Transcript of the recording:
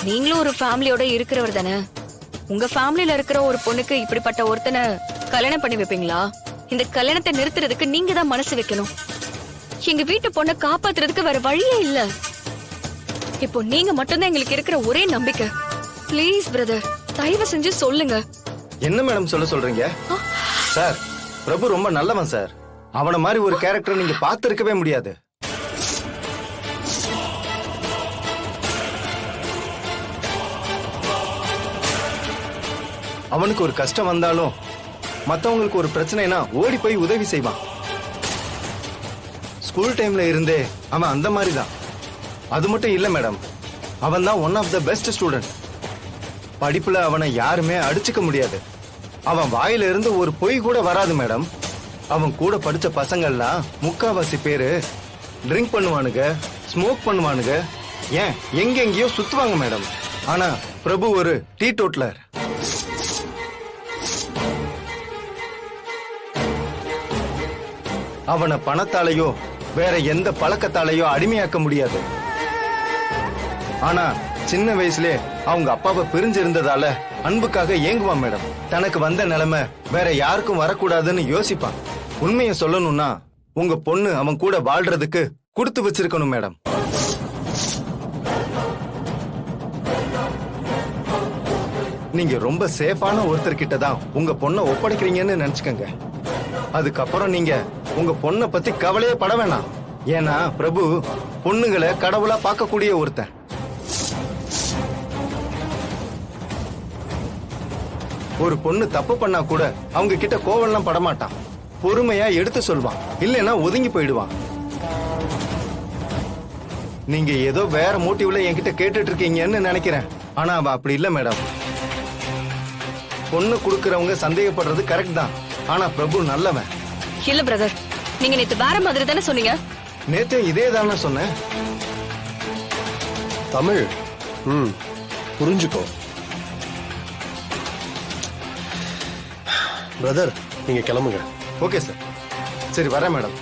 நீங்களும் ஒரு ஃபேமிலியோட இருக்கிறவர் தானே. உங்க ஃபேமிலில இருக்கிற ஒரு பொண்ணுக்கு இப்படிப்பட்ட ஒருத்தனை கல்யாணம் பண்ணி வைப்பீங்களா? இந்த கல்யாணத்தை நிறுத்துறதுக்கு நீங்க தான் மனசு வைக்கணும். எங்க வீட்டு பொண்ணை காப்பாத்துறதுக்கு வேற வழியே இல்ல. இப்போ நீங்க மட்டும்தான் எங்களுக்கு இருக்கிற ஒரே நம்பிக்கை. ப்ளீஸ் பிரதர், தயவு செஞ்சு சொல்லுங்க. என்ன மேடம் சொல்றீங்க? சார், பிரபு ரொம்ப நல்லவன் சார். அவன மாதிரி ஒரு கேரக்டர் நீங்க பார்த்திருக்கவே முடியாது. அவனுக்கு ஒரு கஷ்டம் வந்தாலும் மத்தவங்களுக்கு ஒரு பிரச்சனைனா ஓடி போய் உதவி செய்வான். ஸ்கூல் டைம்ல இருந்தே அவன் அந்த மாதிரி தான். அது மட்டும் இல்ல மேடம், அவன் தான் one of the best student. படிப்புல அவனை யாருமே அடிச்சுக்க முடியாது. அவன் வாயில இருந்து ஒரு பொய் கூட வராது மேடம். அவன் கூட படிச்ச பசங்கள்லாம் முக்காவாசி பேரு ட்ரிங்க் பண்ணுவானுங்க, ஸ்மோக் பண்ணுவானுங்க, ஏன் எங்கெங்கயோ சுத்துவாங்க மேடம். ஆனா பிரபு ஒரு டீ டோட்லர். அவனை பணத்தாலேயோ வேற எந்த பழக்கத்தாலேயோ அடிமையாக்க முடியாது. ஆனா சின்ன வயசுலே அவங்க அப்பாவை பிரிஞ்சிருந்ததால அன்புக்காக ஏங்குவான் மேடம். தனக்கு வந்த நிலைமை வேற யாருக்கும் வரக்கூடாதுன்னு யோசிப்பான். உண்மையை சொல்லணும்னா உங்க பொண்ணு அவன் கூட வாழ்றதுக்கு கொடுத்து வச்சிருக்கணும் மேடம். நீங்க ரொம்ப சேஃபான ஒருத்தர்கிட்ட தான் உங்க பொண்ணை ஒப்படைக்கிறீங்கன்னு நினைச்சுக்கங்க. அதுக்கப்புறம் நீங்க உங்க பொண்ணை பத்தி கவலையே பட வேணாம். ஏன்னா பிரபு பொண்ணுங்களை கடவுளா பார்க்கக்கூடிய ஒருத்தன். ஒரு பொண்ணு தப்பு பண்ணா கூட அவங்க கிட்ட கோவம்லாம் படமாட்டான். பொறுமையா எடுத்து சொல்வான், இல்லைன்னா ஒதுங்கி போயிடுவான். நீங்க ஏதோ வேற மோட்டிவ்ல என்கிட்ட கேட்டுட்டு இருக்கீங்கன்னு நினைக்கிறேன். ஆனா அவ அப்படி இல்ல மேடம். பொண்ணு குடுக்கறவங்க சந்தேகப்படுறது கரெக்ட் தான். ஆனா பிரபு நல்லவன். இல்ல பிரதர், நீங்க நேத்து வேற மாதிரி தானே சொன்னீங்க. நேத்து இதே தானே சொன்னேன். தமிழ் புரிஞ்சுக்கோ. பிரதர், நீங்க கிளம்புங்க. Okay sir. சரி வரேன் மேடம்.